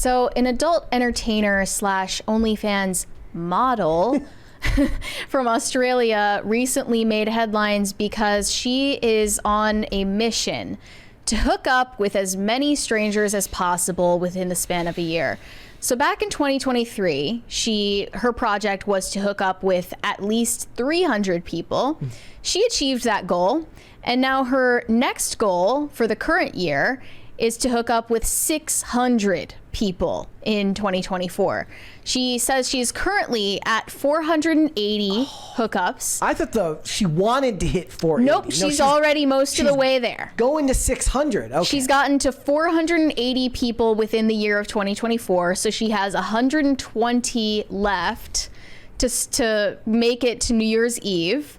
So an adult entertainer slash OnlyFans model from Australia recently made headlines because she is on a mission to hook up with as many strangers as possible within the span of a year. So back in 2023, her project was to hook up with at least 300 people. She achieved that goal, and now her next goal for the current year is to hook up with 600 people in 2024. She says she's currently at 480 hookups. I thought she wanted to hit 480. Nope, she's already most of the way there. Going to 600. Okay. She's gotten to 480 people within the year of 2024, so she has 120 left to make it to New Year's Eve.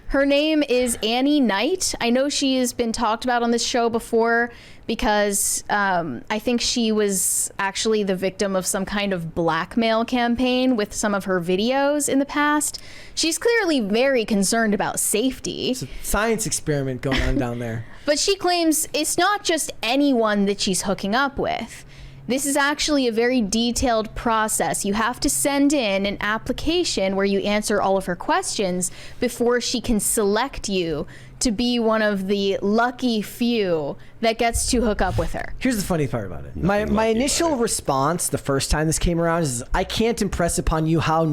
Her name is Annie Knight. I know she has been talked about on this show before because I think she was actually the victim of some kind of blackmail campaign with some of her videos in the past. She's clearly very concerned about safety. It's a science experiment going on down there. But she claims it's not just anyone that she's hooking up with. This is actually a very detailed process. You have to send in an application where you answer all of her questions before she can select you to be one of the lucky few that gets to hook up with her. Here's the funny part about it. My initial response the first time this came around is I can't impress upon you how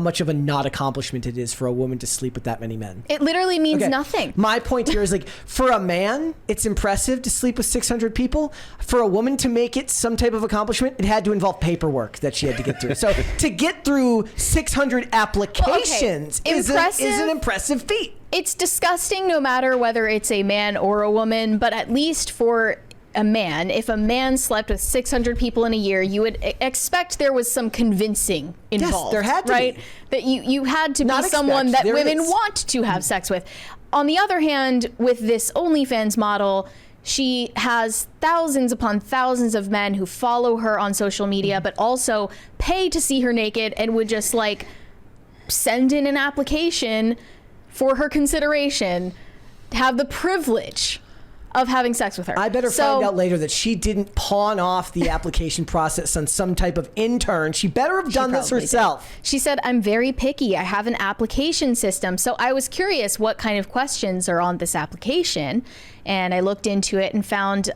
much of a not accomplishment it is for a woman to sleep with that many men. It literally means nothing. My point here is like, for a man, it's impressive to sleep with 600 people. For a woman to make it some type of accomplishment, it had to involve paperwork that she had to get through. So to get through 600 applications is an impressive feat. It's disgusting no matter whether it's a man or a woman, but at least for a man, if a man slept with 600 people in a year, you would expect there was some convincing involved. Yes, there had to right? be. That you had to Not be someone expect, that women is. want to have sex with. On the other hand, with this OnlyFans model, she has thousands upon thousands of men who follow her on social media, but also pay to see her naked and would just like send in an application for her consideration, to have the privilege of having sex with her. I better find out later that she didn't pawn off the application process on some type of intern. She better have done this herself. She said, I'm very picky. I have an application system. So I was curious what kind of questions are on this application. And I looked into it and found,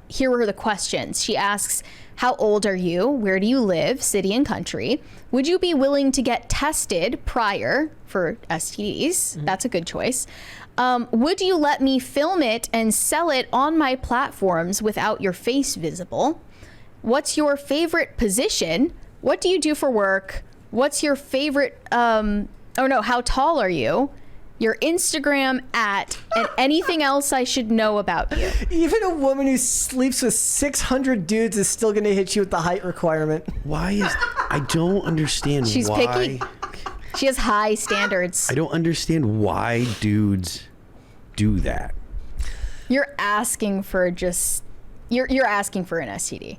here were the questions. She asks, how old are you? Where do you live? City and country. Would you be willing to get tested prior for STDs? Mm-hmm. That's a good choice. Would you let me film it and sell it on my platforms without your face visible? What's your favorite position? What do you do for work? What's your favorite, how tall are you? Your Instagram @ and anything else I should know about you. Even a woman who sleeps with 600 dudes is still going to hit you with the height requirement. I don't understand She's why. picky. She has high standards. I don't understand why dudes do that. You're asking for you're asking for an STD.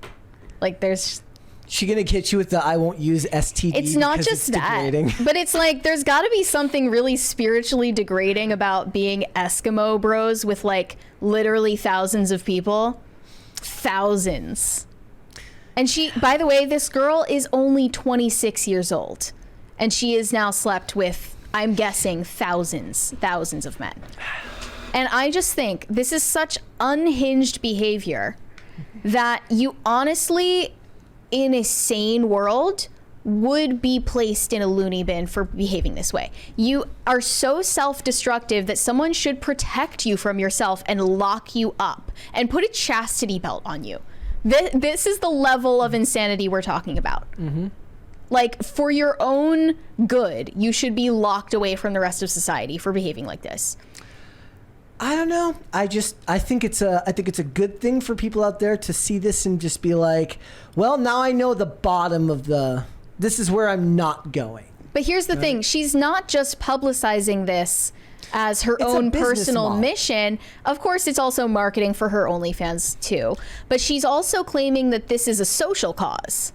Like there's. She gonna hit you with the I won't use STD. It's not just that, but it's like there's got to be something really spiritually degrading about being Eskimo bros with like literally thousands of people, thousands. And by the way, this girl is only 26 years old. And she has now slept with, I'm guessing, thousands of men. And I just think this is such unhinged behavior that you honestly, in a sane world, would be placed in a loony bin for behaving this way. You are so self-destructive that someone should protect you from yourself and lock you up and put a chastity belt on you. This is the level of insanity we're talking about. Mm-hmm. Like, for your own good, you should be locked away from the rest of society for behaving like this. I don't know. I think it's a good thing for people out there to see this and just be like, well, now I know the bottom of this is where I'm not going. But here's the thing. She's not just publicizing this as her own personal mission. Of course, it's also marketing for her OnlyFans too. But she's also claiming that this is a social cause.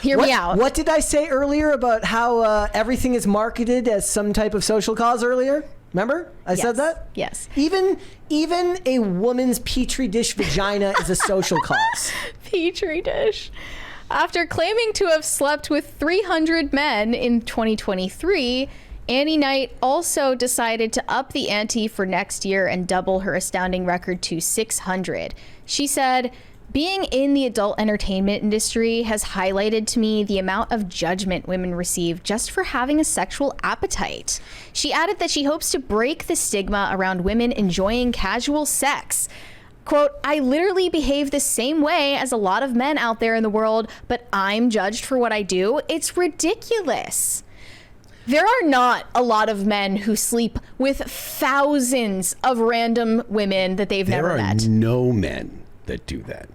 Hear me out. What did I say earlier about how everything is marketed as some type of social cause earlier? Remember? I said that? Yes. Even a woman's petri dish vagina is a social cause. Petri dish. After claiming to have slept with 300 men in 2023, Annie Knight also decided to up the ante for next year and double her astounding record to 600. She said, "Being in the adult entertainment industry has highlighted to me the amount of judgment women receive just for having a sexual appetite." She added that she hopes to break the stigma around women enjoying casual sex. Quote, "I literally behave the same way as a lot of men out there in the world, but I'm judged for what I do. It's ridiculous." There are not a lot of men who sleep with thousands of random women that they've never met. There are no men that do that.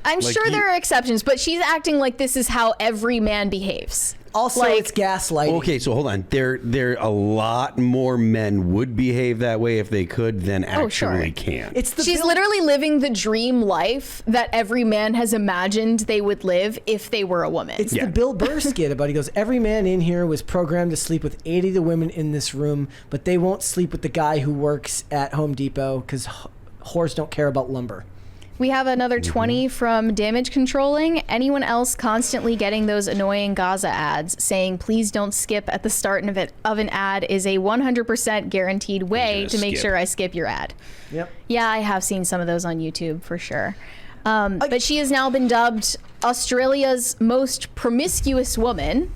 I'm Like sure you- there are exceptions, but she's acting like this is how every man behaves. Also, Like- it's gaslighting. Okay, so hold on. There a lot more men would behave that way if they could than Oh, sure. actually can. It's the She's literally living the dream life that every man has imagined they would live if they were a woman. It's Yeah. the Bill Burr skit about, he goes, every man in here was programmed to sleep with 80 of the women in this room, but they won't sleep with the guy who works at Home Depot because whores don't care about lumber. We have another 20 from Damage Controlling. Anyone else constantly getting those annoying Gaza ads saying, please don't skip at the start of an ad is a 100% guaranteed way to make skip. sure I skip your ad. Yep. Yeah, I have seen some of those on YouTube for sure. But she has now been dubbed Australia's most promiscuous woman,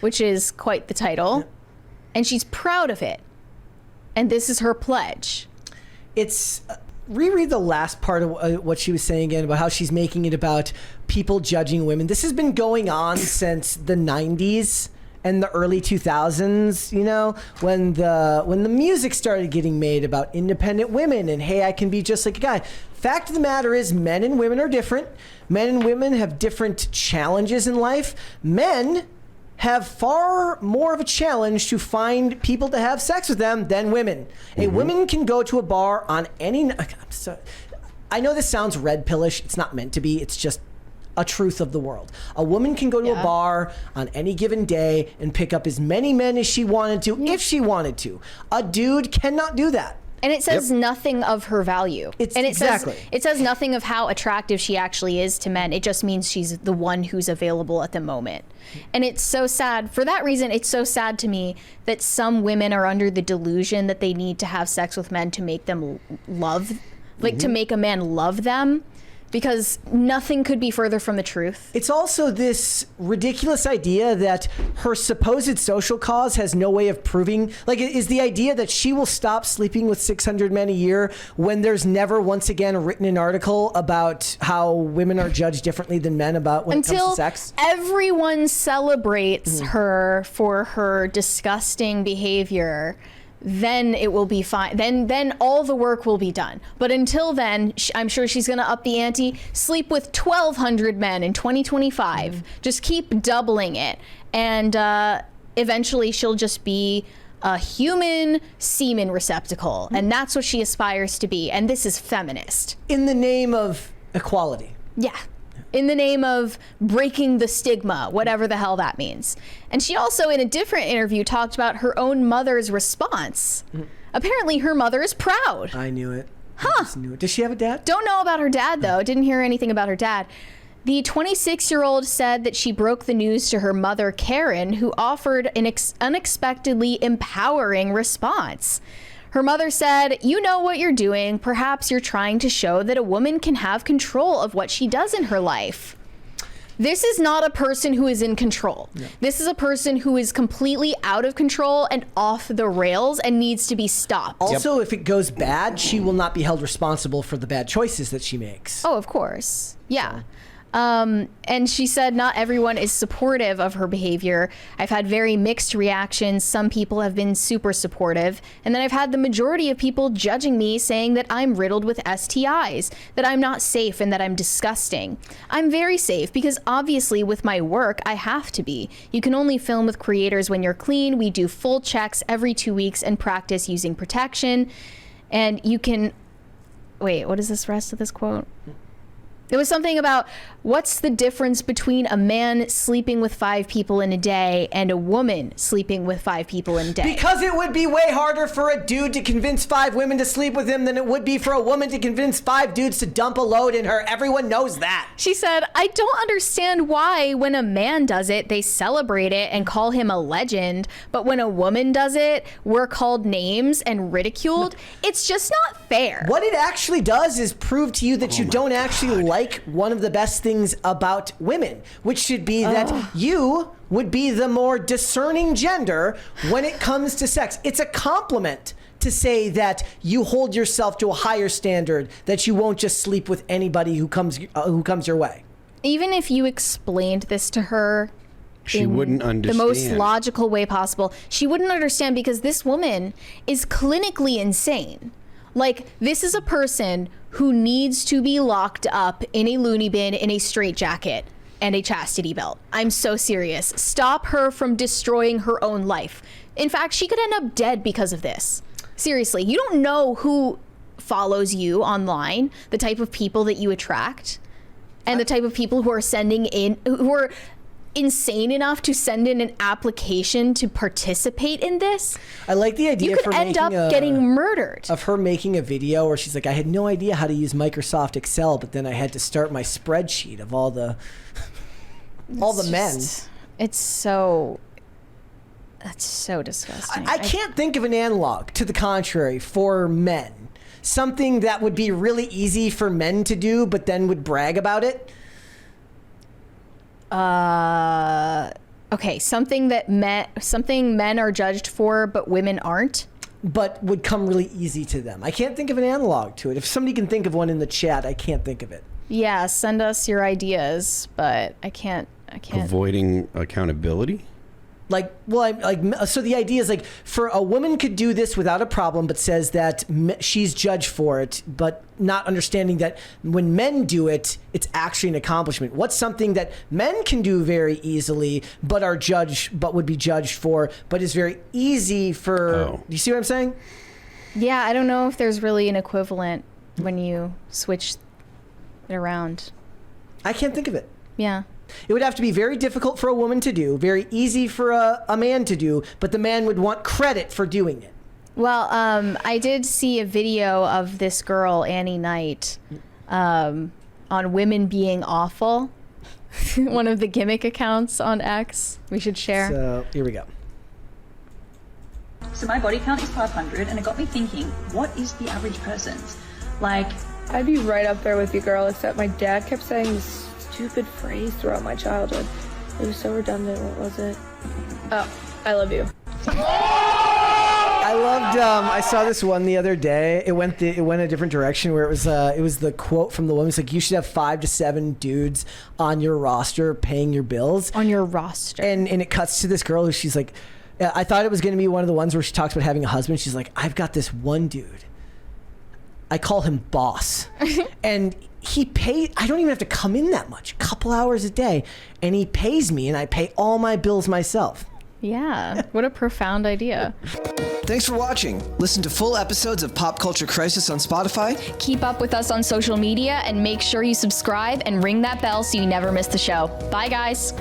which is quite the title. And she's proud of it. And this is her pledge. It's reread the last part of what she was saying again about how she's making it about people judging women. This has been going on since the 90s and the early 2000s, you know, when the music started getting made about independent women and, hey, I can be just like a guy. Fact of the matter is, men and women are different. Men and women have different challenges in life. Men have far more of a challenge to find people to have sex with them than women. A woman can go to a bar on any... I know this sounds red pillish. It's not meant to be. It's just a truth of the world. A woman can go to a bar on any given day and pick up as many men as she wanted to, if she wanted to. A dude cannot do that. And it says nothing of her value. It says nothing of how attractive she actually is to men. It just means she's the one who's available at the moment. And it's so sad. For that reason, it's so sad to me that some women are under the delusion that they need to have sex with men to make them love, like to make a man love them. Because nothing could be further from the truth. It's also this ridiculous idea that her supposed social cause has no way of proving. Like, is the idea that she will stop sleeping with 600 men a year when there's never once again written an article about how women are judged differently than men about when it comes to sex? Everyone celebrates her for her disgusting behavior. Then it will be fine. Then all the work will be done. But until then, I'm sure she's going to up the ante, sleep with 1,200 men in 2025. Just keep doubling it. And eventually she'll just be a human semen receptacle. And that's what she aspires to be. And this is feminist. In the name of equality. Yeah. In the name of breaking the stigma, whatever the hell that means. And she also, in a different interview, talked about her own mother's response. Apparently, her mother is proud. I knew it. Huh. I just knew it. Does she have a dad? Don't know about her dad, though. Didn't hear anything about her dad. The 26-year-old said that she broke the news to her mother, Karen, who offered an unexpectedly empowering response. Her mother said, "You know what you're doing. Perhaps you're trying to show that a woman can have control of what she does in her life." This is not a person who is in control. No. This is a person who is completely out of control and off the rails and needs to be stopped. Also, if it goes bad, she will not be held responsible for the bad choices that she makes. Oh, of course. Yeah. And she said not everyone is supportive of her behavior. I've had very mixed reactions. Some people have been super supportive. And then I've had the majority of people judging me, saying that I'm riddled with STIs, that I'm not safe and that I'm disgusting. I'm very safe because obviously with my work, I have to be. You can only film with creators when you're clean. We do full checks every 2 weeks and practice using protection. And you can, wait, what is this rest of this quote? There was something about what's the difference between a man sleeping with 5 people in a day and a woman sleeping with 5 people in a day? Because it would be way harder for a dude to convince 5 women to sleep with him than it would be for a woman to convince 5 dudes to dump a load in her. Everyone knows that. She said, I don't understand why when a man does it, they celebrate it and call him a legend. But when a woman does it, we're called names and ridiculed. It's just not fair. What it actually does is prove to you that you don't actually like one of the best things about women, which should be that you would be the more discerning gender when it comes to sex. It's a compliment to say that you hold yourself to a higher standard, that you won't just sleep with anybody who comes your way. Even if you explained this to her, she wouldn't understand. The most logical way possible, she wouldn't understand, because this woman is clinically insane. Like, this is a person who needs to be locked up in a loony bin in a straitjacket and a chastity belt. I'm so serious. Stop her from destroying her own life. In fact, she could end up dead because of this. Seriously, you don't know who follows you online, the type of people that you attract, and the type of people who are insane enough to send in an application to participate in this. I like the idea. You could end up getting murdered. Of her making a video where she's like, I had no idea how to use Microsoft Excel, but then I had to start my spreadsheet of all the men. That's so disgusting. I can't think of an analog to the contrary for men. Something that would be really easy for men to do, but then would brag about it. Okay, something men are judged for, but women aren't. But would come really easy to them. I can't think of an analog to it. If somebody can think of one in the chat, I can't think of it. Yeah, send us your ideas, but I can't. Avoiding accountability? So the idea is like, for a woman could do this without a problem, but says that she's judged for it, but not understanding that when men do it, it's actually an accomplishment. What's something that men can do very easily, but would be judged for, but is very easy for? Do you see what I'm saying? Yeah, I don't know if there's really an equivalent when you switch it around. I can't think of it. Yeah. It would have to be very difficult for a woman to do, very easy for a man to do, but the man would want credit for doing it. Well, I did see a video of this girl, Annie Knight, on women being awful. One of the gimmick accounts on X. We should share. So, here we go. So my body count is 500, and it got me thinking, what is the average person's? Like, I'd be right up there with you, girl, except my dad kept saying this stupid phrase throughout my childhood. It was so redundant. What was it? Oh, I love you. I loved. I saw this one the other day. It went a different direction, where it was the quote from the woman. It's like, you should have 5 to 7 dudes on your roster paying your bills. On your roster. And it cuts to this girl who, she's like, I thought it was going to be one of the ones where she talks about having a husband. She's like, I've got this one dude. I call him boss, and he I don't even have to come in that much, a couple hours a day, and he pays me, and I pay all my bills myself. Yeah, what a profound idea. Thanks for watching. Listen to full episodes of Pop Culture Crisis on Spotify. Keep up with us on social media, and make sure you subscribe and ring that bell so you never miss the show. Bye, guys.